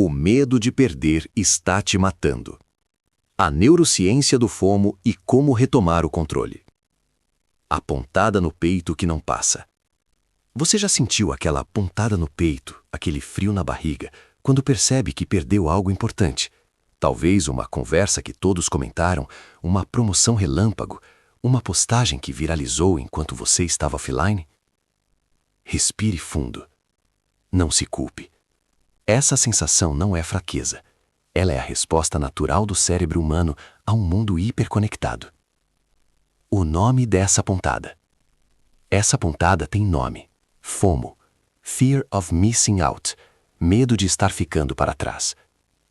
O medo de perder está te matando. A neurociência do FOMO e como retomar o controle. A pontada no peito que não passa. Você já sentiu aquela pontada no peito, aquele frio na barriga, quando percebe que perdeu algo importante? Talvez uma conversa que todos comentaram, uma promoção relâmpago, uma postagem que viralizou enquanto você estava offline? Respire fundo. Não se culpe. Essa sensação não é fraqueza. Ela é a resposta natural do cérebro humano a um mundo hiperconectado. O nome dessa pontada. Essa pontada tem nome. FOMO. Fear of Missing Out. Medo de estar ficando para trás.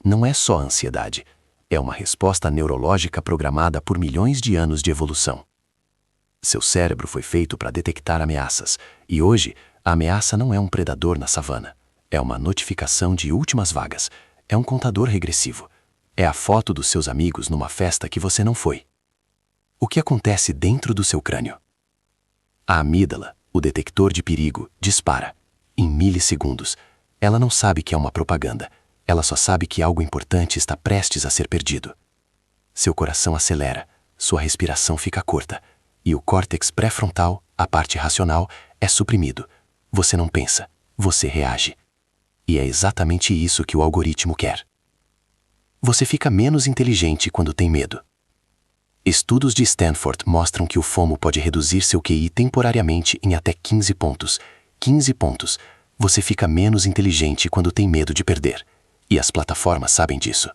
Não é só ansiedade. É uma resposta neurológica programada por milhões de anos de evolução. Seu cérebro foi feito para detectar ameaças, e hoje, a ameaça não é um predador na savana. É uma notificação de últimas vagas. É um contador regressivo. É a foto dos seus amigos numa festa que você não foi. O que acontece dentro do seu crânio? A amígdala, o detector de perigo, dispara. Em milissegundos. Ela não sabe que é uma propaganda. Ela só sabe que algo importante está prestes a ser perdido. Seu coração acelera, sua respiração fica curta, e o córtex pré-frontal, a parte racional, é suprimido. Você não pensa, você reage. E é exatamente isso que o algoritmo quer. Você fica menos inteligente quando tem medo. Estudos de Stanford mostram que o FOMO pode reduzir seu QI temporariamente em até 15 pontos. 15 pontos. Você fica menos inteligente quando tem medo de perder. E as plataformas sabem disso.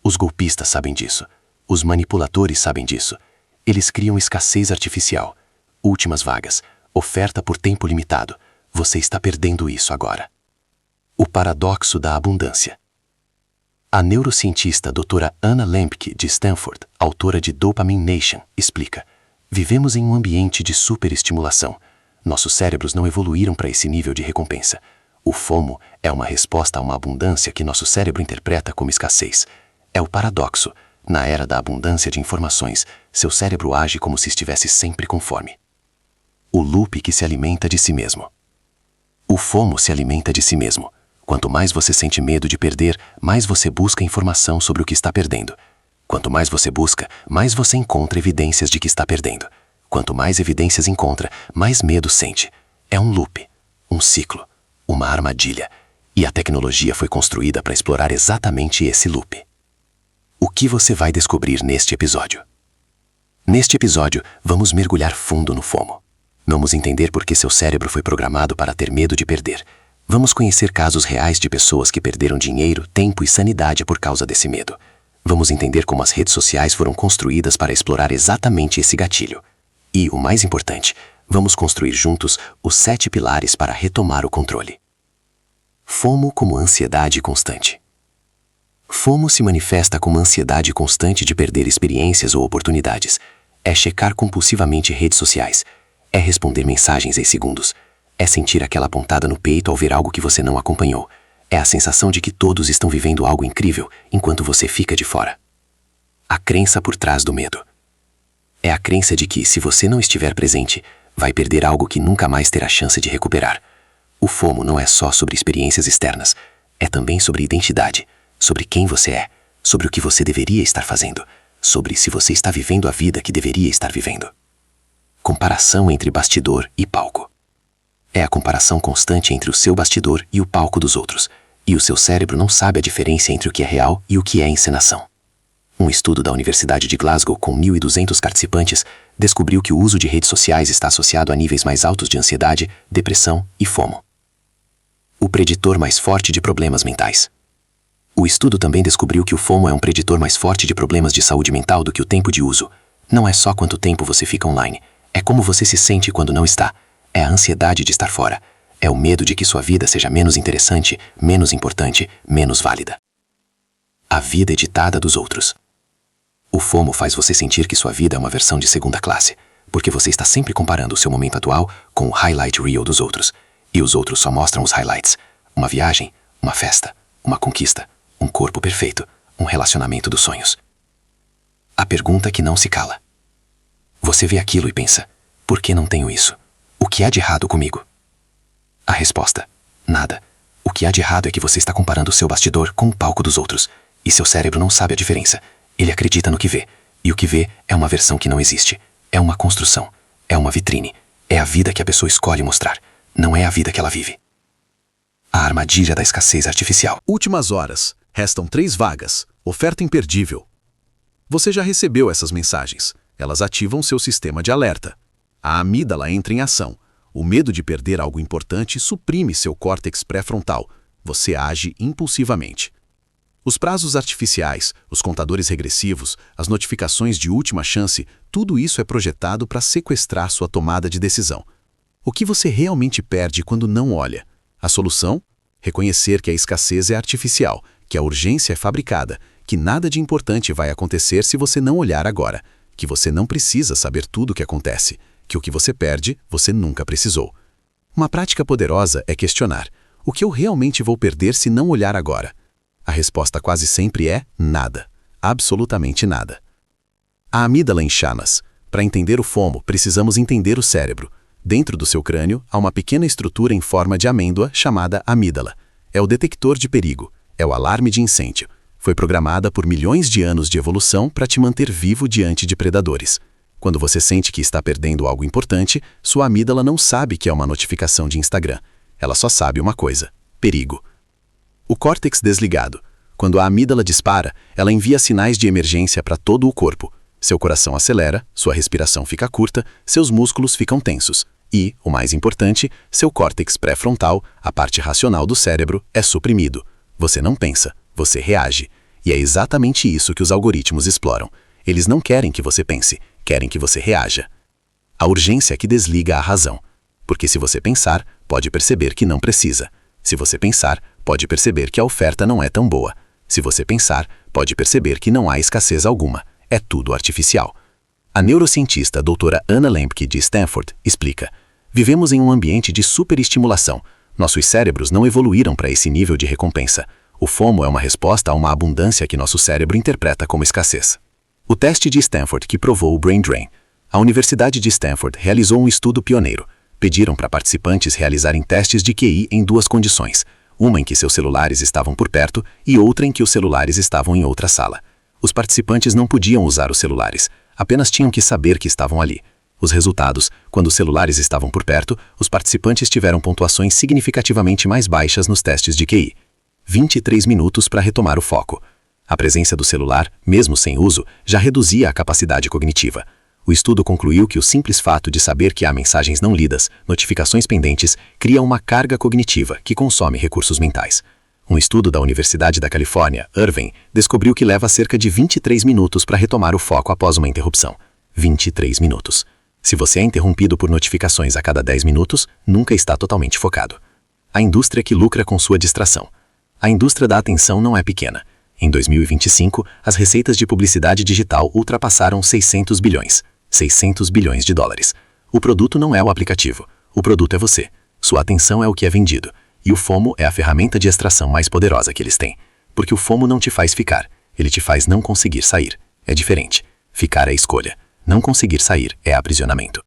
Os golpistas sabem disso. Os manipuladores sabem disso. Eles criam escassez artificial. Últimas vagas. Oferta por tempo limitado. Você está perdendo isso agora. O paradoxo da abundância. A neurocientista Dra. Anna Lembke, de Stanford, autora de Dopamine Nation, explica: vivemos em um ambiente de superestimulação. Nossos cérebros não evoluíram para esse nível de recompensa. O FOMO é uma resposta a uma abundância que nosso cérebro interpreta como escassez. É o paradoxo. Na era da abundância de informações, seu cérebro age como se estivesse sempre com fome. O loop que se alimenta de si mesmo. O FOMO se alimenta de si mesmo. Quanto mais você sente medo de perder, mais você busca informação sobre o que está perdendo. Quanto mais você busca, mais você encontra evidências de que está perdendo. Quanto mais evidências encontra, mais medo sente. É um loop, um ciclo, uma armadilha. E a tecnologia foi construída para explorar exatamente esse loop. O que você vai descobrir neste episódio? Neste episódio, vamos mergulhar fundo no FOMO. Vamos entender por que seu cérebro foi programado para ter medo de perder. Vamos conhecer casos reais de pessoas que perderam dinheiro, tempo e sanidade por causa desse medo. Vamos entender como as redes sociais foram construídas para explorar exatamente esse gatilho. E, o mais importante, vamos construir juntos os 7 pilares para retomar o controle. FOMO como ansiedade constante. FOMO se manifesta como ansiedade constante de perder experiências ou oportunidades. É checar compulsivamente redes sociais. É responder mensagens em segundos. É sentir aquela pontada no peito ao ver algo que você não acompanhou. É a sensação de que todos estão vivendo algo incrível enquanto você fica de fora. A crença por trás do medo. É a crença de que, se você não estiver presente, vai perder algo que nunca mais terá chance de recuperar. O FOMO não é só sobre experiências externas. É também sobre identidade, sobre quem você é, sobre o que você deveria estar fazendo, sobre se você está vivendo a vida que deveria estar vivendo. Comparação entre bastidor e palco. É a comparação constante entre o seu bastidor e o palco dos outros, e o seu cérebro não sabe a diferença entre o que é real e o que é encenação. Um estudo da Universidade de Glasgow com 1.200 participantes descobriu que o uso de redes sociais está associado a níveis mais altos de ansiedade, depressão e FOMO. O preditor mais forte de problemas mentais. O estudo também descobriu que o FOMO é um preditor mais forte de problemas de saúde mental do que o tempo de uso. Não é só quanto tempo você fica online, é como você se sente quando não está. É a ansiedade de estar fora. É o medo de que sua vida seja menos interessante, menos importante, menos válida. A vida editada dos outros. O FOMO faz você sentir que sua vida é uma versão de segunda classe, porque você está sempre comparando o seu momento atual com o highlight reel dos outros. E os outros só mostram os highlights. Uma viagem, uma festa, uma conquista, um corpo perfeito, um relacionamento dos sonhos. A pergunta que não se cala. Você vê aquilo e pensa: por que não tenho isso? O que há de errado comigo? A resposta: nada. O que há de errado é que você está comparando o seu bastidor com o palco dos outros, e seu cérebro não sabe a diferença. Ele acredita no que vê, e o que vê é uma versão que não existe. É uma construção, é uma vitrine, é a vida que a pessoa escolhe mostrar, não é a vida que ela vive. A armadilha da escassez artificial. Últimas horas. Restam 3 vagas. Oferta imperdível. Você já recebeu essas mensagens. Elas ativam seu sistema de alerta. A amígdala entra em ação. O medo de perder algo importante suprime seu córtex pré-frontal. Você age impulsivamente. Os prazos artificiais, os contadores regressivos, as notificações de última chance, tudo isso é projetado para sequestrar sua tomada de decisão. O que você realmente perde quando não olha? A solução? Reconhecer que a escassez é artificial, que a urgência é fabricada, que nada de importante vai acontecer se você não olhar agora, que você não precisa saber tudo o que acontece, que o que você perde, você nunca precisou. Uma prática poderosa é questionar: o que eu realmente vou perder se não olhar agora? A resposta quase sempre é nada. Absolutamente nada. A amígdala em chamas. Para entender o FOMO, precisamos entender o cérebro. Dentro do seu crânio, há uma pequena estrutura em forma de amêndoa chamada amígdala. É o detector de perigo, é o alarme de incêndio. Foi programada por milhões de anos de evolução para te manter vivo diante de predadores. Quando você sente que está perdendo algo importante, sua amígdala não sabe que é uma notificação de Instagram. Ela só sabe uma coisa: perigo. O córtex desligado. Quando a amígdala dispara, ela envia sinais de emergência para todo o corpo. Seu coração acelera, sua respiração fica curta, seus músculos ficam tensos. E, o mais importante, seu córtex pré-frontal, a parte racional do cérebro, é suprimido. Você não pensa, você reage. E é exatamente isso que os algoritmos exploram. Eles não querem que você pense, querem que você reaja. A urgência é que desliga a razão. Porque se você pensar, pode perceber que não precisa. Se você pensar, pode perceber que a oferta não é tão boa. Se você pensar, pode perceber que não há escassez alguma. É tudo artificial. A neurocientista doutora Anna Lembke, de Stanford, explica: vivemos em um ambiente de superestimulação. Nossos cérebros não evoluíram para esse nível de recompensa. O FOMO é uma resposta a uma abundância que nosso cérebro interpreta como escassez. O teste de Stanford que provou o Brain Drain. A Universidade de Stanford realizou um estudo pioneiro. Pediram para participantes realizarem testes de QI em 2 condições. Uma em que seus celulares estavam por perto e outra em que os celulares estavam em outra sala. Os participantes não podiam usar os celulares, apenas tinham que saber que estavam ali. Os resultados: quando os celulares estavam por perto, os participantes tiveram pontuações significativamente mais baixas nos testes de QI. 23 minutos para retomar o foco. A presença do celular, mesmo sem uso, já reduzia a capacidade cognitiva. O estudo concluiu que o simples fato de saber que há mensagens não lidas, notificações pendentes, cria uma carga cognitiva que consome recursos mentais. Um estudo da Universidade da Califórnia, Irvine, descobriu que leva cerca de 23 minutos para retomar o foco após uma interrupção. 23 minutos. Se você é interrompido por notificações a cada 10 minutos, nunca está totalmente focado. A indústria que lucra com sua distração. A indústria da atenção não é pequena. Em 2025, as receitas de publicidade digital ultrapassaram 600 bilhões. 600 bilhões de dólares. O produto não é o aplicativo. O produto é você. Sua atenção é o que é vendido. E o FOMO é a ferramenta de extração mais poderosa que eles têm. Porque o FOMO não te faz ficar. Ele te faz não conseguir sair. É diferente. Ficar é escolha. Não conseguir sair é aprisionamento.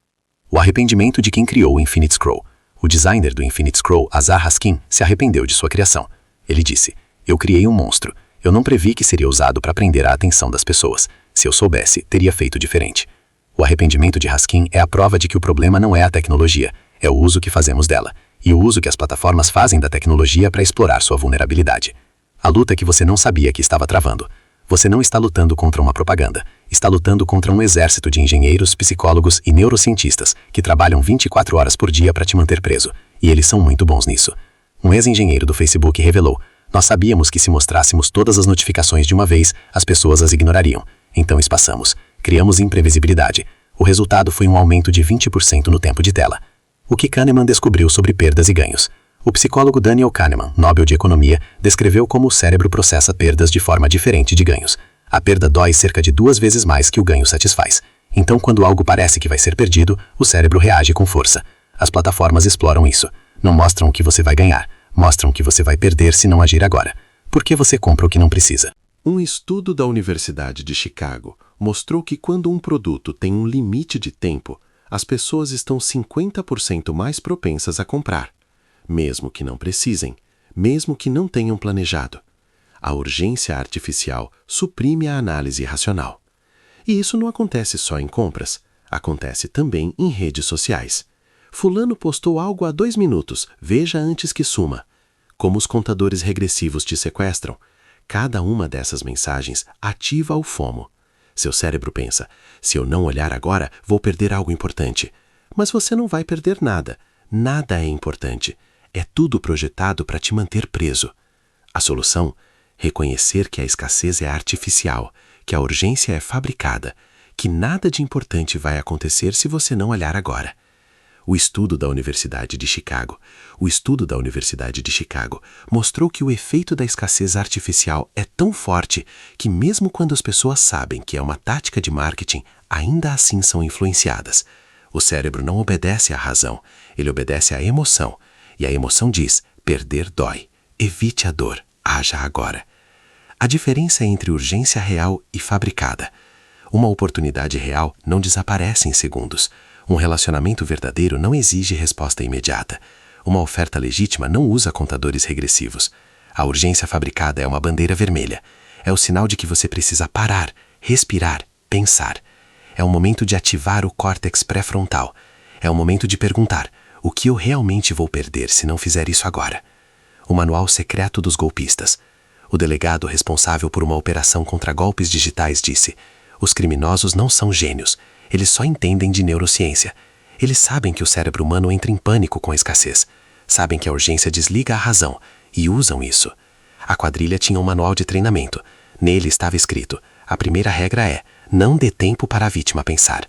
O arrependimento de quem criou o Infinite Scroll. O designer do Infinite Scroll, Azar Haskin, se arrependeu de sua criação. Ele disse: eu criei um monstro. Eu não previ que seria usado para prender a atenção das pessoas. Se eu soubesse, teria feito diferente. O arrependimento de Haskin é a prova de que o problema não é a tecnologia, é o uso que fazemos dela, e o uso que as plataformas fazem da tecnologia para explorar sua vulnerabilidade. A luta que você não sabia que estava travando. Você não está lutando contra uma propaganda, está lutando contra um exército de engenheiros, psicólogos e neurocientistas que trabalham 24 horas por dia para te manter preso, e eles são muito bons nisso. Um ex-engenheiro do Facebook revelou: nós sabíamos que se mostrássemos todas as notificações de uma vez, as pessoas as ignorariam. Então espaçamos. Criamos imprevisibilidade. O resultado foi um aumento de 20% no tempo de tela. O que Kahneman descobriu sobre perdas e ganhos. O psicólogo Daniel Kahneman, Nobel de Economia, descreveu como o cérebro processa perdas de forma diferente de ganhos. A perda dói cerca de 2 vezes mais que o ganho satisfaz. Então, quando algo parece que vai ser perdido, o cérebro reage com força. As plataformas exploram isso. Não mostram o que você vai ganhar, mostram o que você vai perder se não agir agora. Por que você compra o que não precisa? Um estudo da Universidade de Chicago mostrou que quando um produto tem um limite de tempo, as pessoas estão 50% mais propensas a comprar, mesmo que não precisem, mesmo que não tenham planejado. A urgência artificial suprime a análise racional. E isso não acontece só em compras, acontece também em redes sociais. Fulano postou algo há 2 minutos, veja antes que suma. Como os contadores regressivos te sequestram, cada uma dessas mensagens ativa o FOMO. Seu cérebro pensa, se eu não olhar agora, vou perder algo importante. Mas você não vai perder nada. Nada é importante. É tudo projetado para te manter preso. A solução? Reconhecer que a escassez é artificial, que a urgência é fabricada, que nada de importante vai acontecer se você não olhar agora. O estudo da Universidade de Chicago mostrou que o efeito da escassez artificial é tão forte que mesmo quando as pessoas sabem que é uma tática de marketing, ainda assim são influenciadas. O cérebro não obedece à razão, ele obedece à emoção. E a emoção diz, perder dói, evite a dor, haja agora. A diferença é entre urgência real e fabricada. Uma oportunidade real não desaparece em segundos. Um relacionamento verdadeiro não exige resposta imediata. Uma oferta legítima não usa contadores regressivos. A urgência fabricada é uma bandeira vermelha. É o sinal de que você precisa parar, respirar, pensar. É o momento de ativar o córtex pré-frontal. É o momento de perguntar, o que eu realmente vou perder se não fizer isso agora? O manual secreto dos golpistas. O delegado responsável por uma operação contra golpes digitais disse, os criminosos não são gênios. Eles só entendem de neurociência. Eles sabem que o cérebro humano entra em pânico com a escassez. Sabem que a urgência desliga a razão e usam isso. A quadrilha tinha um manual de treinamento. Nele estava escrito, a primeira regra é, não dê tempo para a vítima pensar.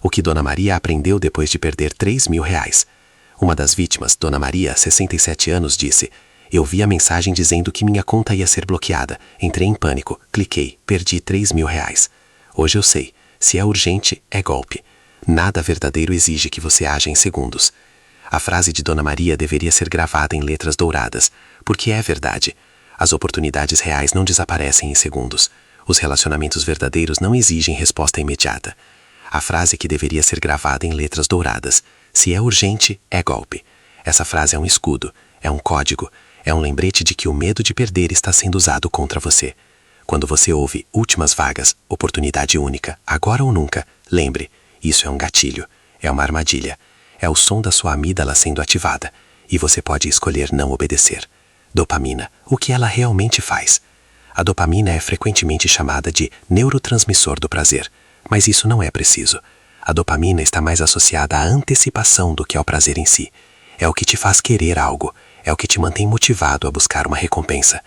O que Dona Maria aprendeu depois de perder R$3.000. Uma das vítimas, Dona Maria, 67 anos, disse, eu vi a mensagem dizendo que minha conta ia ser bloqueada. Entrei em pânico, cliquei, perdi R$3.000. Hoje eu sei. Se é urgente, é golpe. Nada verdadeiro exige que você haja em segundos. A frase de Dona Maria deveria ser gravada em letras douradas, porque é verdade. As oportunidades reais não desaparecem em segundos. Os relacionamentos verdadeiros não exigem resposta imediata. A frase que deveria ser gravada em letras douradas. Se é urgente, é golpe. Essa frase é um escudo, é um código, é um lembrete de que o medo de perder está sendo usado contra você. Quando você ouve últimas vagas, oportunidade única, agora ou nunca, lembre, isso é um gatilho, é uma armadilha, é o som da sua amígdala sendo ativada, e você pode escolher não obedecer. Dopamina, o que ela realmente faz? A dopamina é frequentemente chamada de neurotransmissor do prazer, mas isso não é preciso. A dopamina está mais associada à antecipação do que ao prazer em si. É o que te faz querer algo, é o que te mantém motivado a buscar uma recompensa.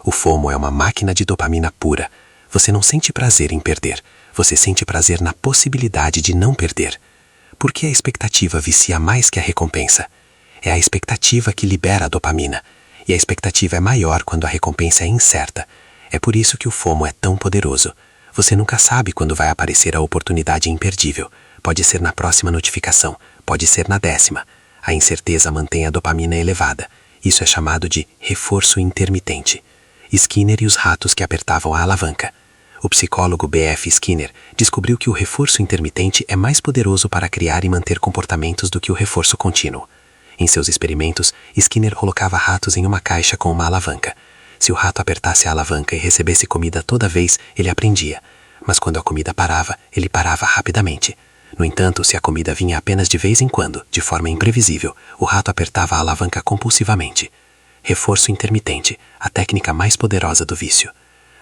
O FOMO é uma máquina de dopamina pura. Você não sente prazer em perder, você sente prazer na possibilidade de não perder. Por que a expectativa vicia mais que a recompensa? É a expectativa que libera a dopamina, e a expectativa é maior quando a recompensa é incerta. É por isso que o FOMO é tão poderoso. Você nunca sabe quando vai aparecer a oportunidade imperdível. Pode ser na próxima notificação, pode ser na 10ª. A incerteza mantém a dopamina elevada. Isso é chamado de reforço intermitente. Skinner e os ratos que apertavam a alavanca. O psicólogo B.F. Skinner descobriu que o reforço intermitente é mais poderoso para criar e manter comportamentos do que o reforço contínuo. Em seus experimentos, Skinner colocava ratos em uma caixa com uma alavanca. Se o rato apertasse a alavanca e recebesse comida toda vez, ele aprendia. Mas quando a comida parava, ele parava rapidamente. No entanto, se a comida vinha apenas de vez em quando, de forma imprevisível, o rato apertava a alavanca compulsivamente. Reforço intermitente, a técnica mais poderosa do vício.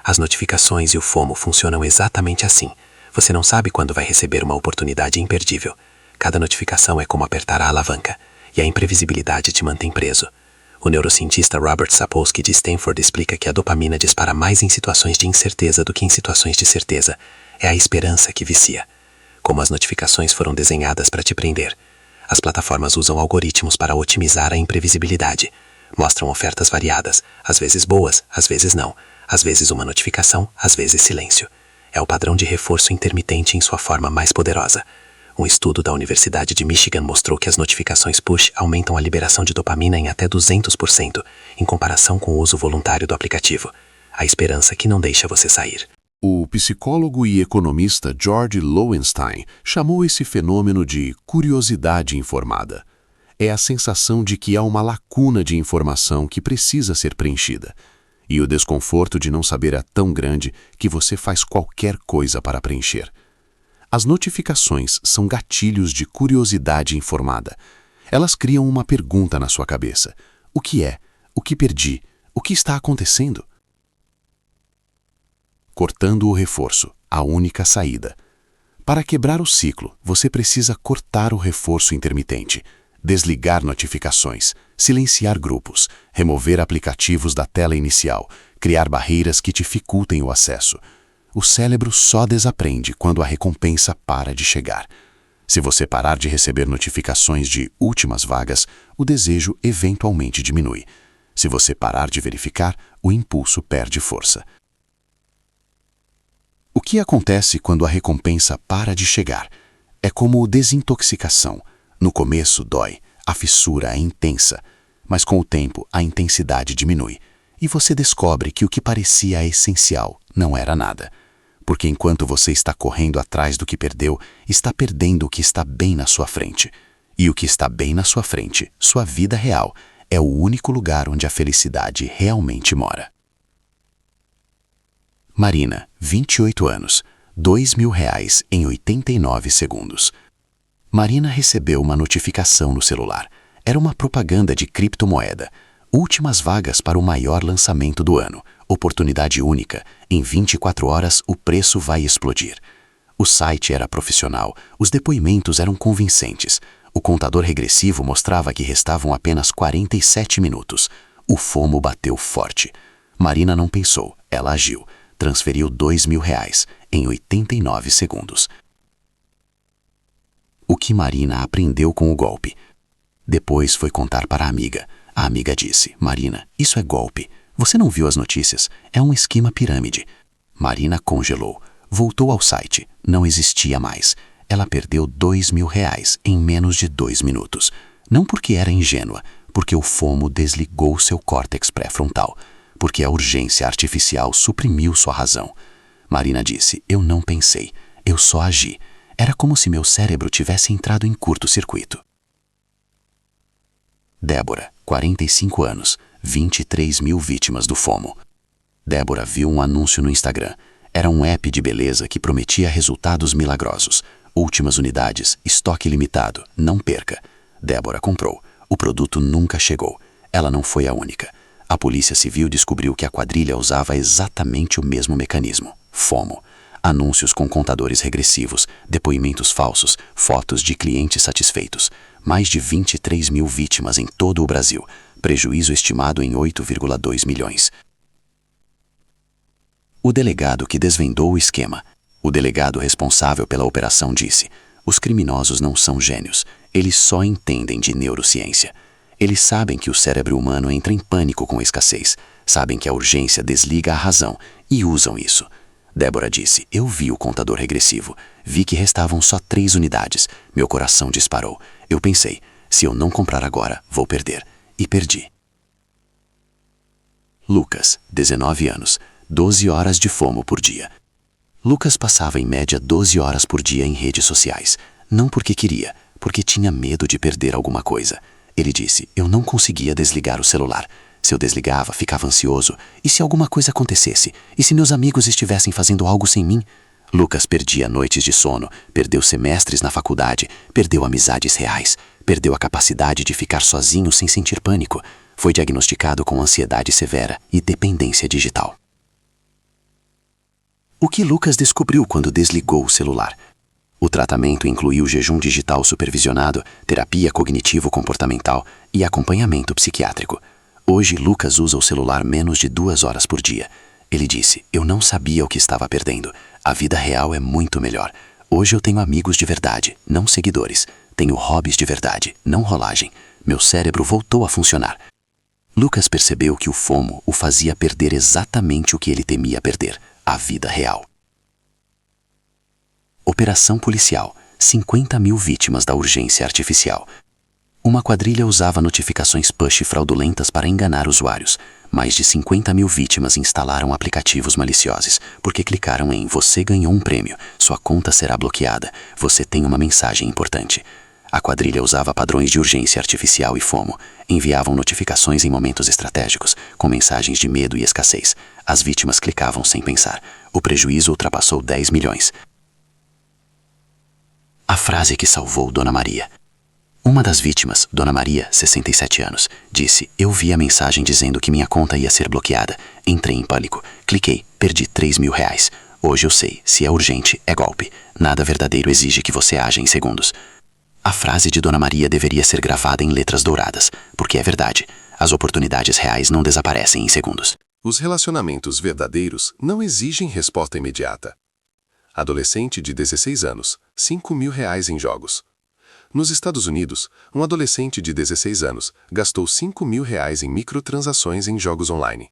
As notificações e o FOMO funcionam exatamente assim. Você não sabe quando vai receber uma oportunidade imperdível. Cada notificação é como apertar a alavanca, e a imprevisibilidade te mantém preso. O neurocientista Robert Sapolsky de Stanford explica que a dopamina dispara mais em situações de incerteza do que em situações de certeza. É a esperança que vicia. Como as notificações foram desenhadas para te prender. As plataformas usam algoritmos para otimizar a imprevisibilidade. Mostram ofertas variadas, às vezes boas, às vezes não. Às vezes uma notificação, às vezes silêncio. É o padrão de reforço intermitente em sua forma mais poderosa. Um estudo da Universidade de Michigan mostrou que as notificações push aumentam a liberação de dopamina em até 200%, em comparação com o uso voluntário do aplicativo. A esperança que não deixa você sair. O psicólogo e economista George Loewenstein chamou esse fenômeno de curiosidade informada. é a sensação de que há uma lacuna de informação que precisa ser preenchida. E o desconforto de não saber é tão grande que você faz qualquer coisa para preencher. As notificações são gatilhos de curiosidade informada. Elas criam uma pergunta na sua cabeça. O que é? O que perdi? O que está acontecendo? Cortando o reforço, a única saída. Para quebrar o ciclo, você precisa cortar o reforço intermitente, desligar notificações, silenciar grupos, remover aplicativos da tela inicial, criar barreiras que dificultem o acesso. O cérebro só desaprende quando a recompensa para de chegar. Se você parar de receber notificações de últimas vagas, o desejo eventualmente diminui. Se você parar de verificar, o impulso perde força. O que acontece quando a recompensa para de chegar? É como desintoxicação. No começo dói, a fissura é intensa, mas com o tempo a intensidade diminui e você descobre que o que parecia essencial não era nada. Porque enquanto você está correndo atrás do que perdeu, está perdendo o que está bem na sua frente. E o que está bem na sua frente, sua vida real, é o único lugar onde a felicidade realmente mora. Marina, 28 anos, R$2.000 em 89 segundos. Marina recebeu uma notificação no celular. Era uma propaganda de criptomoeda. Últimas vagas para o maior lançamento do ano. Oportunidade única. Em 24 horas o preço vai explodir. O site era profissional. Os depoimentos eram convincentes. O contador regressivo mostrava que restavam apenas 47 minutos. O FOMO bateu forte. Marina não pensou. Ela agiu. Transferiu R$2.000 em 89 segundos. O que Marina aprendeu com o golpe? Depois foi contar para a amiga. A amiga disse: Marina, isso é golpe. Você não viu as notícias? É um esquema pirâmide. Marina congelou. Voltou ao site. Não existia mais. Ela perdeu R$2.000 em menos de 2 minutos. Não porque era ingênua, porque o FOMO desligou seu córtex pré-frontal. Porque a urgência artificial suprimiu sua razão. Marina disse: eu não pensei, eu só agi. Era como se meu cérebro tivesse entrado em curto-circuito. Débora, 45 anos, 23.000 vítimas do FOMO. Débora viu um anúncio no Instagram. Era um app de beleza que prometia resultados milagrosos. Últimas unidades, estoque limitado, não perca. Débora comprou. O produto nunca chegou. Ela não foi a única. A Polícia Civil descobriu que a quadrilha usava exatamente o mesmo mecanismo, FOMO. Anúncios com contadores regressivos, depoimentos falsos, fotos de clientes satisfeitos. Mais de 23.000 vítimas em todo o Brasil. Prejuízo estimado em 8,2 milhões. O delegado que desvendou o esquema. O delegado responsável pela operação disse: os criminosos não são gênios, eles só entendem de neurociência. Eles sabem que o cérebro humano entra em pânico com a escassez, sabem que a urgência desliga a razão e usam isso. Débora disse: eu vi o contador regressivo, vi que restavam só 3 unidades, meu coração disparou. Eu pensei, se eu não comprar agora, vou perder. E perdi. Lucas, 19 anos, 12 horas de FOMO por dia. Lucas passava em média 12 horas por dia em redes sociais, não porque queria, porque tinha medo de perder alguma coisa. Ele disse: eu não conseguia desligar o celular. Se eu desligava, ficava ansioso. E se alguma coisa acontecesse? E se meus amigos estivessem fazendo algo sem mim? Lucas perdia noites de sono, perdeu semestres na faculdade, perdeu amizades reais, perdeu a capacidade de ficar sozinho sem sentir pânico. Foi diagnosticado com ansiedade severa e dependência digital. O que Lucas descobriu quando desligou o celular? O tratamento incluiu jejum digital supervisionado, terapia cognitivo-comportamental e acompanhamento psiquiátrico. Hoje, Lucas usa o celular menos de 2 horas por dia. Ele disse: eu não sabia o que estava perdendo. A vida real é muito melhor. Hoje eu tenho amigos de verdade, não seguidores. Tenho hobbies de verdade, não rolagem. Meu cérebro voltou a funcionar. Lucas percebeu que o FOMO o fazia perder exatamente o que ele temia perder: a vida real. Operação policial. 50.000 vítimas da urgência artificial. Uma quadrilha usava notificações push fraudulentas para enganar usuários. Mais de 50.000 vítimas instalaram aplicativos maliciosos, porque clicaram em "Você ganhou um prêmio, sua conta será bloqueada, você tem uma mensagem importante". A quadrilha usava padrões de urgência artificial e FOMO, enviavam notificações em momentos estratégicos, com mensagens de medo e escassez. As vítimas clicavam sem pensar. O prejuízo ultrapassou 10 milhões. A frase que salvou Dona Maria. Uma das vítimas, Dona Maria, 67 anos, disse: "Eu vi a mensagem dizendo que minha conta ia ser bloqueada. Entrei em pânico. Cliquei, perdi 3 mil reais. Hoje eu sei, se é urgente, é golpe. Nada verdadeiro exige que você haja em segundos." A frase de Dona Maria deveria ser gravada em letras douradas, porque é verdade. As oportunidades reais não desaparecem em segundos. Os relacionamentos verdadeiros não exigem resposta imediata. Adolescente de 16 anos, 5 mil reais em jogos. Nos Estados Unidos, um adolescente de 16 anos gastou 5 mil reais em microtransações em jogos online.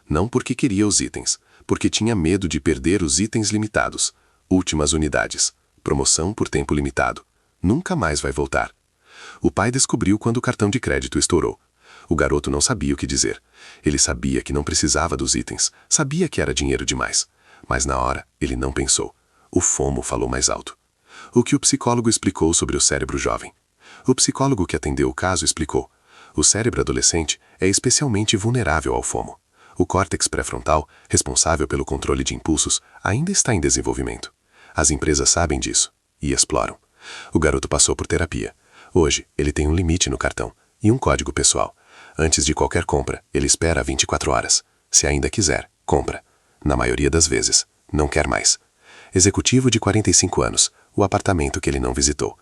Não porque queria os itens, porque tinha medo de perder os itens limitados. Últimas unidades. Promoção por tempo limitado. Nunca mais vai voltar. O pai descobriu quando o cartão de crédito estourou. O garoto não sabia o que dizer. Ele sabia que não precisava dos itens, sabia que era dinheiro demais. Mas na hora, ele não pensou. O FOMO falou mais alto. O que o psicólogo explicou sobre o cérebro jovem. O psicólogo que atendeu o caso explicou. O cérebro adolescente é especialmente vulnerável ao FOMO. O córtex pré-frontal, responsável pelo controle de impulsos, ainda está em desenvolvimento. As empresas sabem disso e exploram. O garoto passou por terapia. Hoje, ele tem um limite no cartão e um código pessoal. Antes de qualquer compra, ele espera 24 horas. Se ainda quiser, compra. Na maioria das vezes, não quer mais. Executivo de 45 anos, o apartamento que ele não visitou.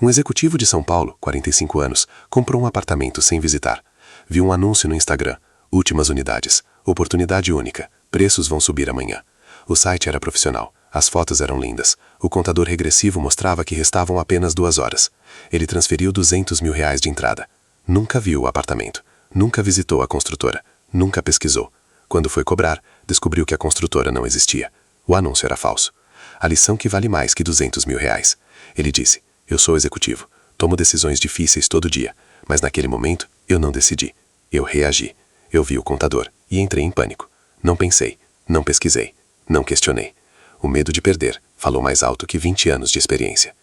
Um executivo de São Paulo, 45 anos, comprou um apartamento sem visitar. Viu um anúncio no Instagram. Últimas unidades. Oportunidade única. Preços vão subir amanhã. O site era profissional. As fotos eram lindas. O contador regressivo mostrava que restavam apenas 2 horas. Ele transferiu 200 mil reais de entrada. Nunca viu o apartamento. Nunca visitou a construtora. Nunca pesquisou. Quando foi cobrar, descobriu que a construtora não existia. O anúncio era falso. A lição que vale mais que 200 mil reais. Ele disse: "Eu sou executivo. Tomo decisões difíceis todo dia. Mas naquele momento, eu não decidi. Eu reagi. Eu vi o contador e entrei em pânico. Não pensei. Não pesquisei. Não questionei. O medo de perder falou mais alto que 20 anos de experiência."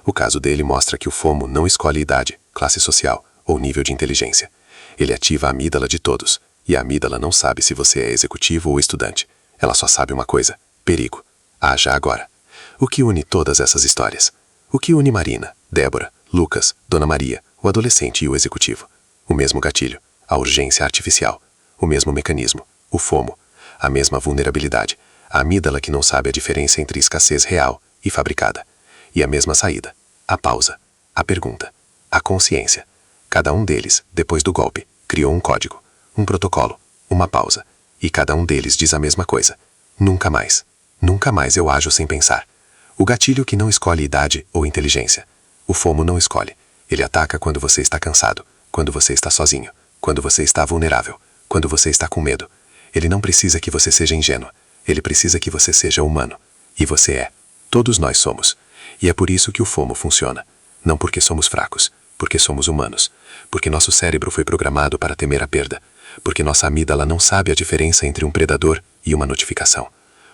O caso dele mostra que o FOMO não escolhe idade, classe social ou nível de inteligência. Ele ativa a amígdala de todos, e a amígdala não sabe se você é executivo ou estudante. Ela só sabe uma coisa: perigo. Haja agora. O que une todas essas histórias? O que une Marina, Débora, Lucas, Dona Maria, o adolescente e o executivo? O mesmo gatilho, a urgência artificial. O mesmo mecanismo, o FOMO. A mesma vulnerabilidade, a amígdala que não sabe a diferença entre escassez real e fabricada. E a mesma saída, a pausa, a pergunta, a consciência. Cada um deles, depois do golpe, criou um código, um protocolo, uma pausa. E cada um deles diz a mesma coisa: nunca mais. Nunca mais eu ajo sem pensar. O gatilho que não escolhe idade ou inteligência. O FOMO não escolhe. Ele ataca quando você está cansado, quando você está sozinho, quando você está vulnerável, quando você está com medo. Ele não precisa que você seja ingênuo. Ele precisa que você seja humano. E você é. Todos nós somos. E é por isso que o FOMO funciona. Não porque somos fracos, porque somos humanos. Porque nosso cérebro foi programado para temer a perda. Porque nossa amígdala não sabe a diferença entre um predador e uma notificação.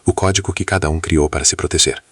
O código que cada um criou para se proteger.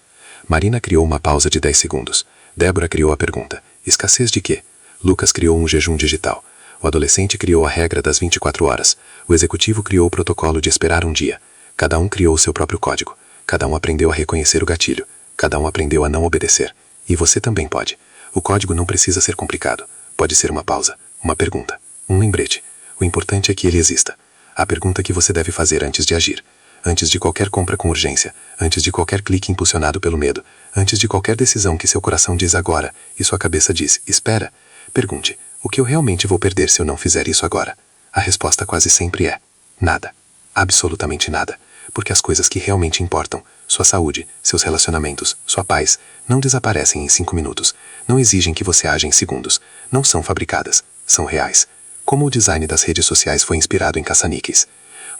Marina criou uma pausa de 10 segundos. Débora criou a pergunta: escassez de quê? Lucas criou um jejum digital. O adolescente criou a regra das 24 horas. O executivo criou o protocolo de esperar um dia. Cada um criou o seu próprio código. Cada um aprendeu a reconhecer o gatilho. Cada um aprendeu a não obedecer. E você também pode. O código não precisa ser complicado. Pode ser uma pausa, uma pergunta, um lembrete. O importante é que ele exista. A pergunta que você deve fazer antes de agir. Antes de qualquer compra com urgência, antes de qualquer clique impulsionado pelo medo, antes de qualquer decisão que seu coração diz agora e sua cabeça diz espera, pergunte: o que eu realmente vou perder se eu não fizer isso agora? A resposta quase sempre é nada. Absolutamente nada. Porque as coisas que realmente importam, sua saúde, seus relacionamentos, sua paz, não desaparecem em 5 minutos, não exigem que você haja em segundos, não são fabricadas, são reais. Como o design das redes sociais foi inspirado em caça-níqueis.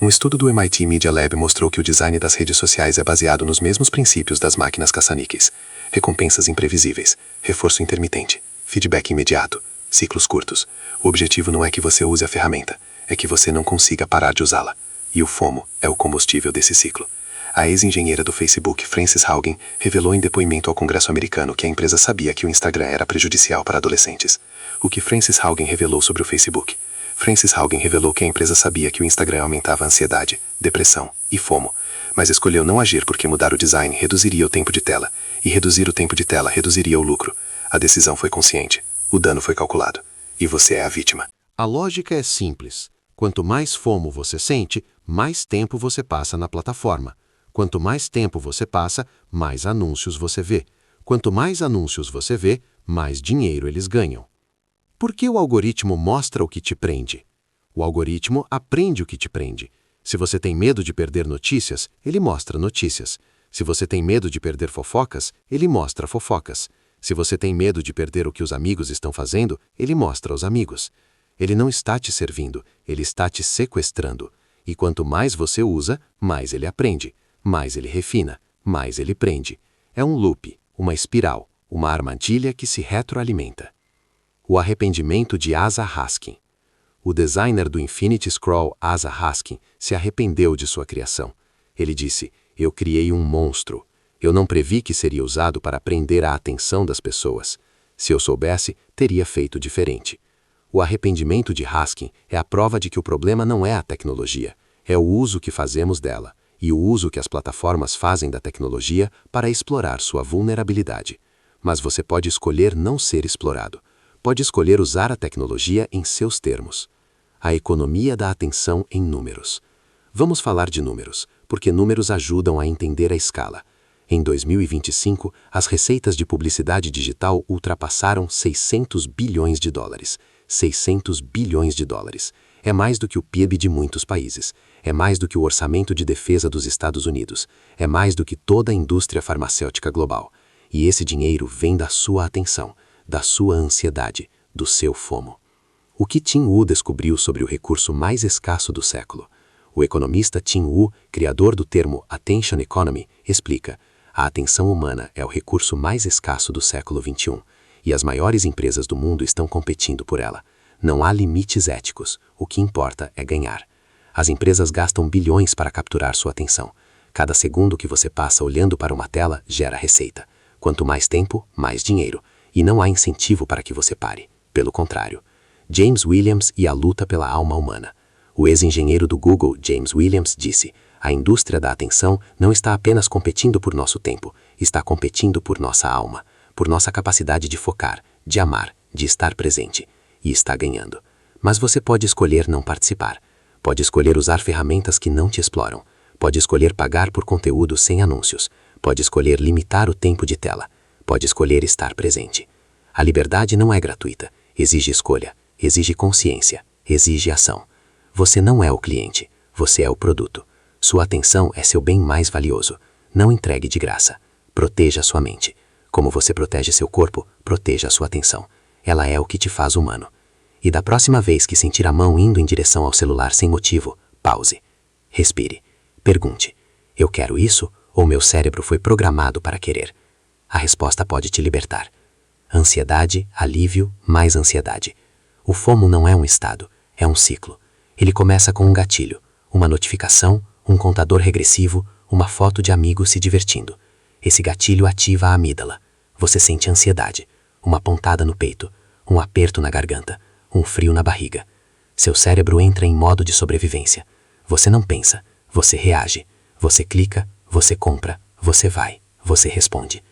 Um estudo do MIT Media Lab mostrou que o design das redes sociais é baseado nos mesmos princípios das máquinas caça-níqueis. Recompensas imprevisíveis, reforço intermitente, feedback imediato, ciclos curtos. O objetivo não é que você use a ferramenta, é que você não consiga parar de usá-la. E o FOMO é o combustível desse ciclo. A ex-engenheira do Facebook, Frances Haugen, revelou em depoimento ao Congresso americano que a empresa sabia que o Instagram era prejudicial para adolescentes. O que Frances Haugen revelou sobre o Facebook? Frances Haugen revelou que a empresa sabia que o Instagram aumentava a ansiedade, depressão e FOMO, mas escolheu não agir porque mudar o design reduziria o tempo de tela, e reduzir o tempo de tela reduziria o lucro. A decisão foi consciente, o dano foi calculado, e você é a vítima. A lógica é simples. Quanto mais FOMO você sente, mais tempo você passa na plataforma. Quanto mais tempo você passa, mais anúncios você vê. Quanto mais anúncios você vê, mais dinheiro eles ganham. Por que o algoritmo mostra o que te prende? O algoritmo aprende o que te prende. Se você tem medo de perder notícias, ele mostra notícias. Se você tem medo de perder fofocas, ele mostra fofocas. Se você tem medo de perder o que os amigos estão fazendo, ele mostra os amigos. Ele não está te servindo, ele está te sequestrando. E quanto mais você usa, mais ele aprende, mais ele refina, mais ele prende. É um loop, uma espiral, uma armadilha que se retroalimenta. O arrependimento de Asa Raskin. O designer do Infinity Scroll, Asa Raskin, se arrependeu de sua criação. Ele disse: "Eu criei um monstro. Eu não previ que seria usado para prender a atenção das pessoas. Se eu soubesse, teria feito diferente." O arrependimento de Raskin é a prova de que o problema não é a tecnologia, é o uso que fazemos dela, e o uso que as plataformas fazem da tecnologia para explorar sua vulnerabilidade. Mas você pode escolher não ser explorado. Pode escolher usar a tecnologia em seus termos. A economia da atenção em números. Vamos falar de números, porque números ajudam a entender a escala. Em 2025, as receitas de publicidade digital ultrapassaram 600 bilhões de dólares. 600 bilhões de dólares. É mais do que o PIB de muitos países. É mais do que o orçamento de defesa dos Estados Unidos. É mais do que toda a indústria farmacêutica global. E esse dinheiro vem da sua atenção, da sua ansiedade, do seu FOMO. O que Tim Wu descobriu sobre o recurso mais escasso do século? O economista Tim Wu, criador do termo Attention Economy, explica: a atenção humana é o recurso mais escasso do século XXI, e as maiores empresas do mundo estão competindo por ela. Não há limites éticos, o que importa é ganhar. As empresas gastam bilhões para capturar sua atenção. Cada segundo que você passa olhando para uma tela gera receita. Quanto mais tempo, mais dinheiro. E não há incentivo para que você pare. Pelo contrário. James Williams e a luta pela alma humana. O ex-engenheiro do Google, James Williams, disse: a indústria da atenção não está apenas competindo por nosso tempo, está competindo por nossa alma, por nossa capacidade de focar, de amar, de estar presente. E está ganhando. Mas você pode escolher não participar. Pode escolher usar ferramentas que não te exploram. Pode escolher pagar por conteúdo sem anúncios. Pode escolher limitar o tempo de tela. Pode escolher estar presente. A liberdade não é gratuita. Exige escolha, exige consciência, exige ação. Você não é o cliente, você é o produto. Sua atenção é seu bem mais valioso. Não entregue de graça. Proteja sua mente. Como você protege seu corpo, proteja a sua atenção. Ela é o que te faz humano. E da próxima vez que sentir a mão indo em direção ao celular sem motivo, pause. Respire. Pergunte: eu quero isso ou meu cérebro foi programado para querer? A resposta pode te libertar. Ansiedade, alívio, mais ansiedade. O FOMO não é um estado, é um ciclo. Ele começa com um gatilho, uma notificação, um contador regressivo, uma foto de amigos se divertindo. Esse gatilho ativa a amígdala. Você sente ansiedade, uma pontada no peito, um aperto na garganta, um frio na barriga. Seu cérebro entra em modo de sobrevivência. Você não pensa, você reage. Você clica, você compra, você vai, você responde.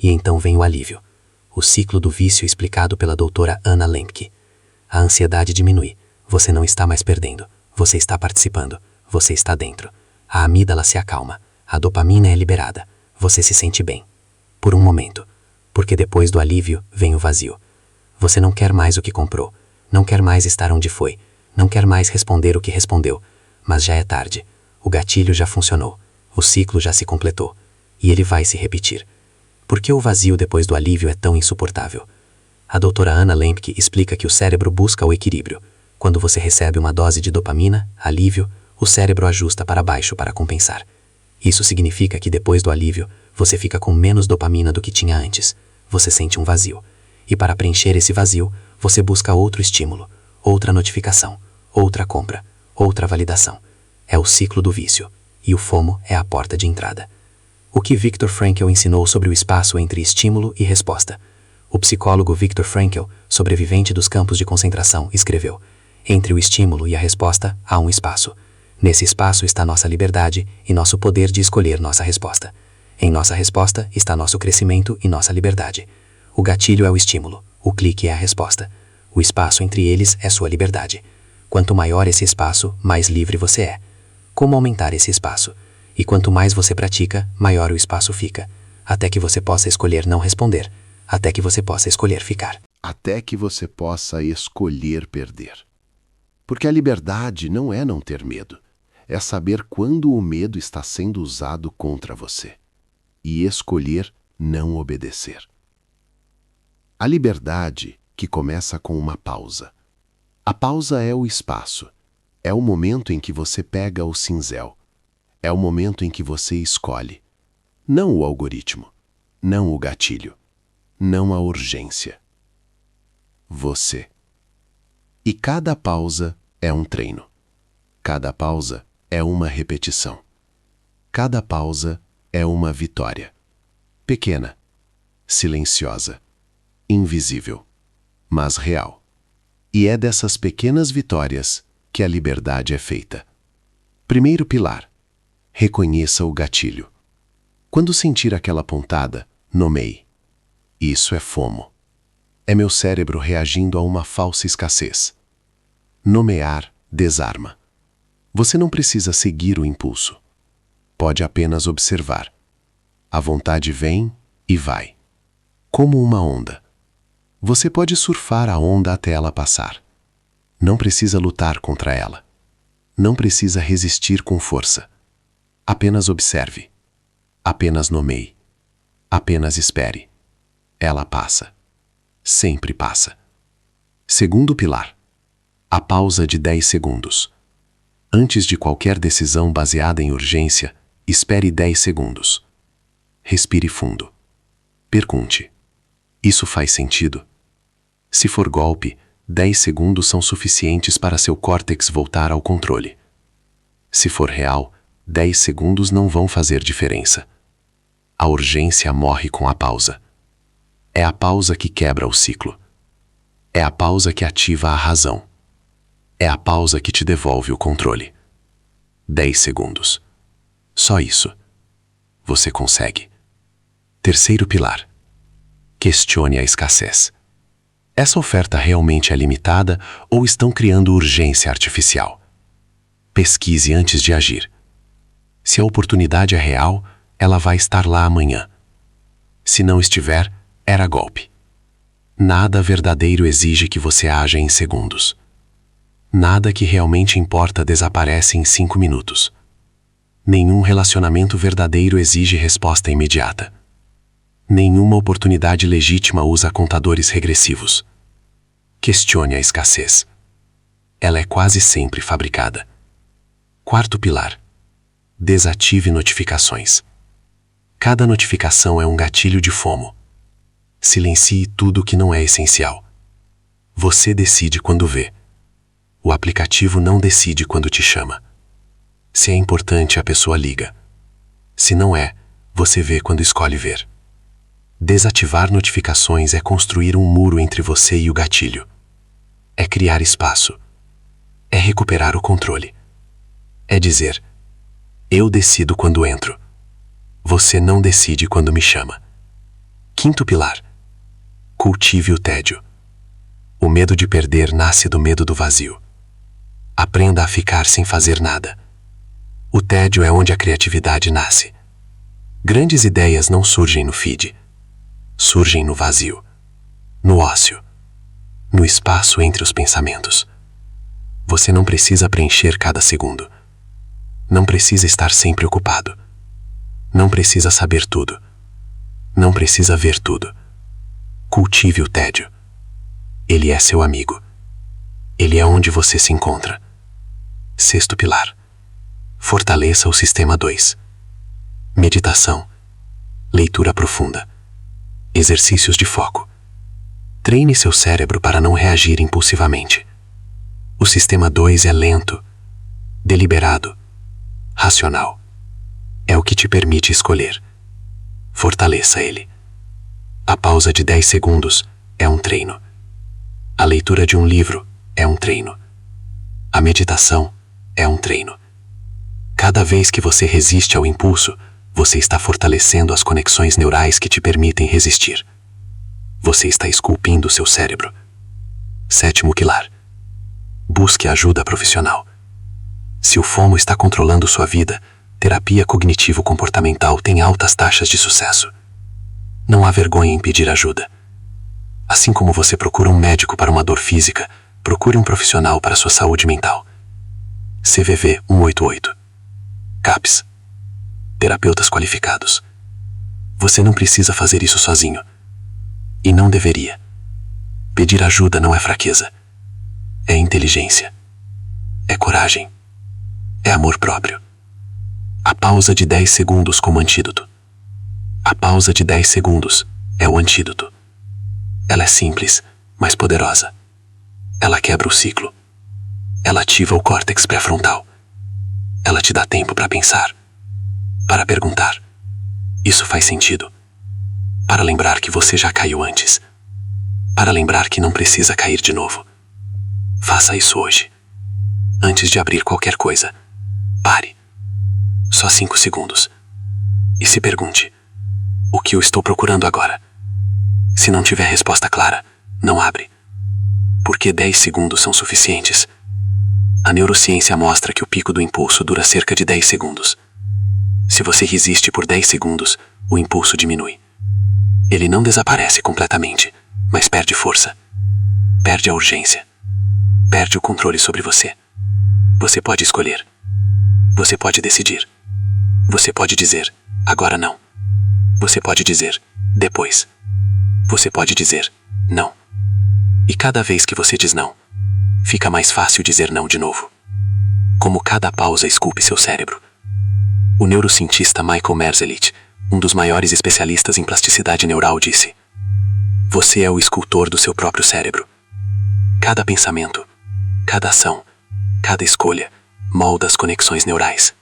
E então vem o alívio. O ciclo do vício explicado pela doutora Anna Lembke. A ansiedade diminui. Você não está mais perdendo. Você está participando. Você está dentro. A amígdala se acalma. A dopamina é liberada. Você se sente bem. Por um momento. Porque depois do alívio vem o vazio. Você não quer mais o que comprou. Não quer mais estar onde foi. Não quer mais responder o que respondeu. Mas já é tarde. O gatilho já funcionou. O ciclo já se completou. E ele vai se repetir. Por que o vazio depois do alívio é tão insuportável? A doutora Anna Lembke explica que o cérebro busca o equilíbrio. Quando você recebe uma dose de dopamina, alívio, o cérebro ajusta para baixo para compensar. Isso significa que depois do alívio, você fica com menos dopamina do que tinha antes. Você sente um vazio. E para preencher esse vazio, você busca outro estímulo, outra notificação, outra compra, outra validação. É o ciclo do vício. e o FOMO é a porta de entrada. O que Viktor Frankl ensinou sobre o espaço entre estímulo e resposta? O psicólogo Viktor Frankl, sobrevivente dos campos de concentração, escreveu: entre o estímulo e a resposta há um espaço. Nesse espaço está nossa liberdade e nosso poder de escolher nossa resposta. Em nossa resposta está nosso crescimento e nossa liberdade. O gatilho é o estímulo, o clique é a resposta. O espaço entre eles é sua liberdade. Quanto maior esse espaço, mais livre você é. Como aumentar esse espaço? E quanto mais você pratica, maior o espaço fica, até que você possa escolher não responder, até que você possa escolher ficar. Até que você possa escolher perder. Porque a liberdade não é não ter medo, é saber quando o medo está sendo usado contra você e escolher não obedecer. A liberdade que começa com uma pausa. A pausa é o espaço, é o momento em que você pega o cinzel, é o momento em que você escolhe, não o algoritmo, não o gatilho, não a urgência. Você. E cada pausa é um treino. Cada pausa é uma repetição. Cada pausa é uma vitória. Pequena, silenciosa, invisível, mas real. E é dessas pequenas vitórias que a liberdade é feita. Primeiro pilar: reconheça o gatilho. Quando sentir aquela pontada, nomeie. Isso é FOMO. É meu cérebro reagindo a uma falsa escassez. Nomear desarma. Você não precisa seguir o impulso. Pode apenas observar. A vontade vem e vai. Como uma onda. Você pode surfar a onda até ela passar. Não precisa lutar contra ela. Não precisa resistir com força. Apenas observe. Apenas nomeie. Apenas espere. Ela passa. Sempre passa. Segundo pilar: a pausa de 10 segundos. Antes de qualquer decisão baseada em urgência, espere 10 segundos. Respire fundo. Pergunte: isso faz sentido? Se for golpe, 10 segundos são suficientes para seu córtex voltar ao controle. Se for real, 10 segundos não vão fazer diferença. A urgência morre com a pausa. É a pausa que quebra o ciclo. É a pausa que ativa a razão. É a pausa que te devolve o controle. 10 segundos. Só isso. Você consegue. Terceiro pilar: questione a escassez. Essa oferta realmente é limitada ou estão criando urgência artificial? Pesquise antes de agir. Se a oportunidade é real, ela vai estar lá amanhã. Se não estiver, era golpe. Nada verdadeiro exige que você haja em segundos. Nada que realmente importa desaparece em 5 minutos. Nenhum relacionamento verdadeiro exige resposta imediata. Nenhuma oportunidade legítima usa contadores regressivos. Questione a escassez. Ela é quase sempre fabricada. Quarto pilar: desative notificações. Cada notificação é um gatilho de FOMO. Silencie tudo que não é essencial. Você decide quando vê. O aplicativo não decide quando te chama. Se é importante, a pessoa liga. Se não é, você vê quando escolhe ver. Desativar notificações é construir um muro entre você e o gatilho. É criar espaço. É recuperar o controle. É dizer: eu decido quando entro. Você não decide quando me chama. Quinto pilar: cultive o tédio. O medo de perder nasce do medo do vazio. Aprenda a ficar sem fazer nada. O tédio é onde a criatividade nasce. Grandes ideias não surgem no feed. Surgem no vazio, no ócio, no espaço entre os pensamentos. Você não precisa preencher cada segundo. Não precisa estar sempre ocupado. Não precisa saber tudo. Não precisa ver tudo. Cultive o tédio. Ele é seu amigo. Ele é onde você se encontra. Sexto pilar: fortaleça o sistema 2. Meditação, leitura profunda, exercícios de foco. Treine seu cérebro para não reagir impulsivamente. O sistema 2 é lento, deliberado, racional. é o que te permite escolher. Fortaleça ele. A pausa de 10 segundos é um treino. A leitura de um livro é um treino. A meditação é um treino. Cada vez que você resiste ao impulso, você está fortalecendo as conexões neurais que te permitem resistir. Você está esculpindo seu cérebro. 7º pilar. Busque ajuda profissional. Se o FOMO está controlando sua vida, terapia cognitivo-comportamental tem altas taxas de sucesso. Não há vergonha em pedir ajuda. Assim como você procura um médico para uma dor física, procure um profissional para sua saúde mental. CVV 188. CAPS. Terapeutas qualificados. Você não precisa fazer isso sozinho. E não deveria. Pedir ajuda não é fraqueza. É inteligência. É coragem. É amor próprio. A pausa de 10 segundos como antídoto. A pausa de 10 segundos é o antídoto. Ela é simples, mas poderosa. Ela quebra o ciclo. Ela ativa o córtex pré-frontal. Ela te dá tempo para pensar, para perguntar: isso faz sentido? Para lembrar que você já caiu antes. Para lembrar que não precisa cair de novo. Faça isso hoje. Antes de abrir qualquer coisa, pare. Só 5 segundos. E se pergunte: o que eu estou procurando agora? Se não tiver resposta clara, não abre. Porque 10 segundos são suficientes. A neurociência mostra que o pico do impulso dura cerca de 10 segundos. Se você resiste por 10 segundos, o impulso diminui. Ele não desaparece completamente, mas perde força. Perde a urgência. Perde o controle sobre você. Você pode escolher. Você pode decidir. Você pode dizer: agora não. Você pode dizer: depois. Você pode dizer: não. E cada vez que você diz não, fica mais fácil dizer não de novo. Como cada pausa esculpe seu cérebro. O neurocientista Michael Merzelit, um dos maiores especialistas em plasticidade neural, disse: você é o escultor do seu próprio cérebro. Cada pensamento, cada ação, cada escolha molda as conexões neurais.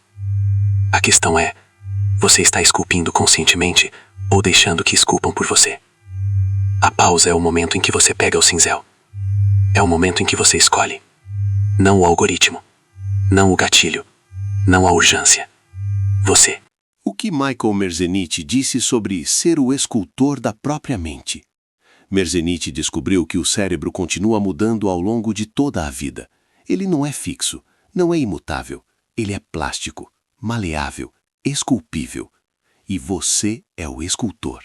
A questão é: você está esculpindo conscientemente ou deixando que esculpam por você? A pausa é o momento em que você pega o cinzel. É o momento em que você escolhe. Não o algoritmo. Não o gatilho. Não a urgência. Você. O que Michael Merzenich disse sobre ser o escultor da própria mente? Merzenich descobriu que o cérebro continua mudando ao longo de toda a vida. Ele não é fixo, não é imutável. Ele é plástico, maleável, esculpível. E você é o escultor.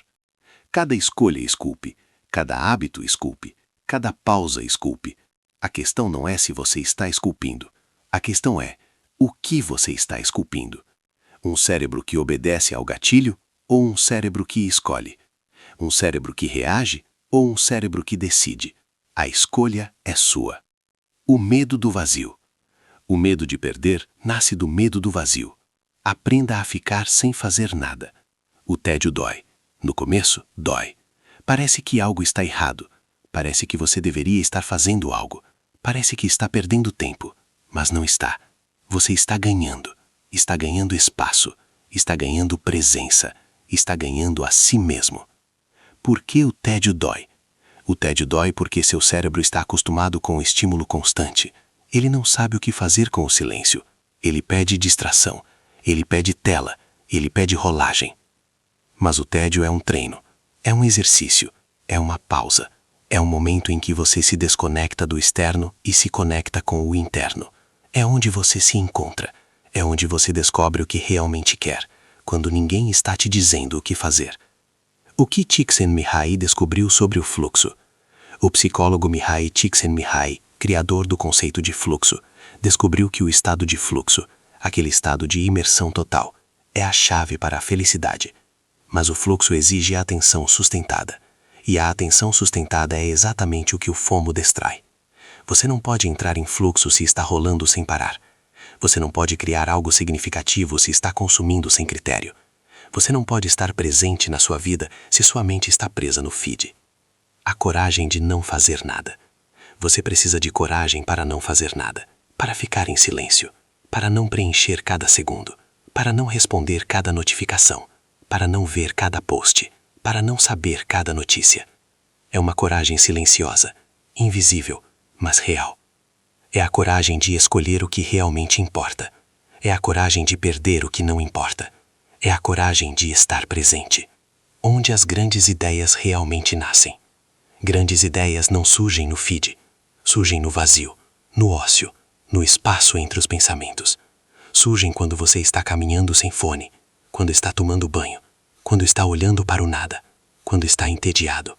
Cada escolha esculpe, cada hábito esculpe, cada pausa esculpe. A questão não é se você está esculpindo. A questão é o que você está esculpindo. Um cérebro que obedece ao gatilho ou um cérebro que escolhe? Um cérebro que reage ou um cérebro que decide? A escolha é sua. O medo do vazio. O medo de perder nasce do medo do vazio. Aprenda a ficar sem fazer nada. O tédio dói. No começo, dói. Parece que algo está errado. Parece que você deveria estar fazendo algo. Parece que está perdendo tempo. Mas não está. Você está ganhando. Está ganhando espaço. Está ganhando presença. Está ganhando a si mesmo. Por que o tédio dói? O tédio dói porque seu cérebro está acostumado com o estímulo constante. Ele não sabe o que fazer com o silêncio. Ele pede distração. Ele pede tela. Ele pede rolagem. Mas o tédio é um treino, é um exercício, é uma pausa, é um momento em que você se desconecta do externo e se conecta com o interno. É onde você se encontra, é onde você descobre o que realmente quer, quando ninguém está te dizendo o que fazer. O que Csikszentmihalyi descobriu sobre o fluxo? O psicólogo Mihaly Csikszentmihalyi, criador do conceito de fluxo, descobriu que o estado de fluxo, aquele estado de imersão total, é a chave para a felicidade. Mas o fluxo exige atenção sustentada. E a atenção sustentada é exatamente o que o FOMO distrai. Você não pode entrar em fluxo se está rolando sem parar. Você não pode criar algo significativo se está consumindo sem critério. Você não pode estar presente na sua vida se sua mente está presa no feed. A coragem de não fazer nada. Você precisa de coragem para não fazer nada, para ficar em silêncio, para não preencher cada segundo, para não responder cada notificação, para não ver cada post, para não saber cada notícia. É uma coragem silenciosa, invisível, mas real. É a coragem de escolher o que realmente importa. É a coragem de perder o que não importa. É a coragem de estar presente, onde as grandes ideias realmente nascem. Grandes ideias não surgem no feed, surgem no vazio, no ócio, no espaço entre os pensamentos. Surgem quando você está caminhando sem fone, quando está tomando banho, quando está olhando para o nada, quando está entediado.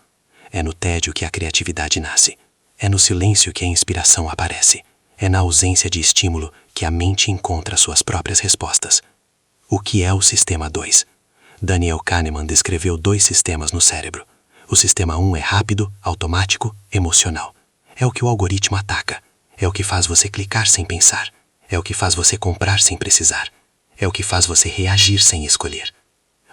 É no tédio que a criatividade nasce. É no silêncio que a inspiração aparece. É na ausência de estímulo que a mente encontra suas próprias respostas. O que é o Sistema 2? Daniel Kahneman descreveu 2 sistemas no cérebro. O Sistema 1 é rápido, automático, emocional. É o que o algoritmo ataca. É o que faz você clicar sem pensar. É o que faz você comprar sem precisar. É o que faz você reagir sem escolher.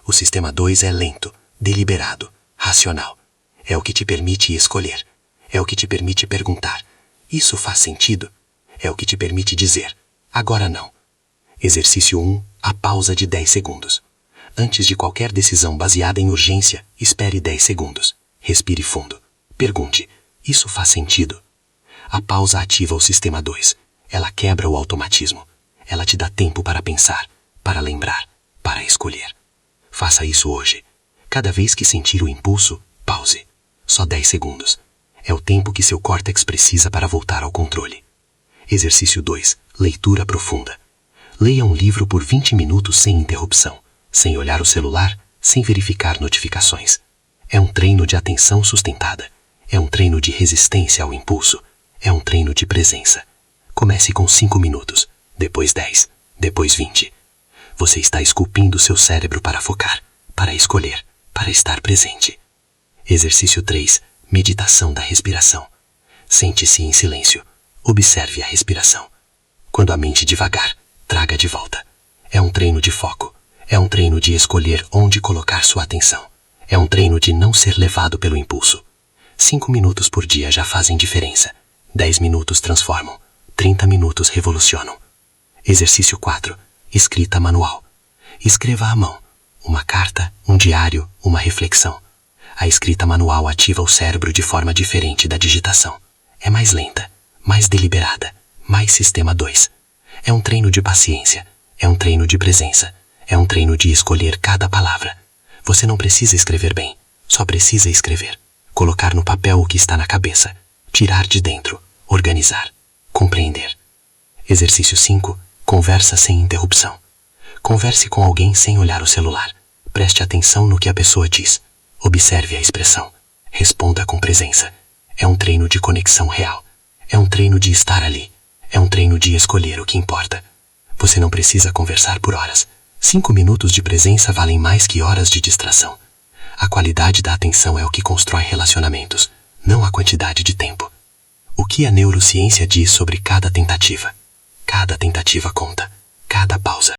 O Sistema 2 é lento, deliberado, racional. É o que te permite escolher. É o que te permite perguntar: isso faz sentido? É o que te permite dizer: agora não. Exercício 1. A pausa de 10 segundos. Antes de qualquer decisão baseada em urgência, espere 10 segundos. Respire fundo. Pergunte: isso faz sentido? A pausa ativa o Sistema 2. Ela quebra o automatismo. Ela te dá tempo para pensar, para lembrar, para escolher. Faça isso hoje. Cada vez que sentir o impulso, pause. Só 10 segundos. É o tempo que seu córtex precisa para voltar ao controle. Exercício 2. Leitura profunda. Leia um livro por 20 minutos sem interrupção, sem olhar o celular, sem verificar notificações. É um treino de atenção sustentada. É um treino de resistência ao impulso. É um treino de presença. Comece com 5 minutos, depois 10, depois 20. Você está esculpindo seu cérebro para focar, para escolher, para estar presente. Exercício 3. Meditação da respiração. Sente-se em silêncio. Observe a respiração. Quando a mente divagar, traga de volta. É um treino de foco. É um treino de escolher onde colocar sua atenção. É um treino de não ser levado pelo impulso. 5 minutos por dia já fazem diferença. 10 minutos transformam. 30 minutos revolucionam. Exercício 4. Escrita manual. Escreva à mão. Uma carta, um diário, uma reflexão. A escrita manual ativa o cérebro de forma diferente da digitação. É mais lenta, mais deliberada, mais Sistema 2. É um treino de paciência, é um treino de presença, é um treino de escolher cada palavra. Você não precisa escrever bem, só precisa escrever. Colocar no papel o que está na cabeça, tirar de dentro, organizar, compreender. Exercício 5. Conversa sem interrupção. Converse com alguém sem olhar o celular. Preste atenção no que a pessoa diz. Observe a expressão. Responda com presença. É um treino de conexão real. É um treino de estar ali. É um treino de escolher o que importa. Você não precisa conversar por horas. 5 minutos de presença valem mais que horas de distração. A qualidade da atenção é o que constrói relacionamentos, não a quantidade de tempo. O que a neurociência diz sobre cada tentativa? Cada tentativa conta. Cada pausa.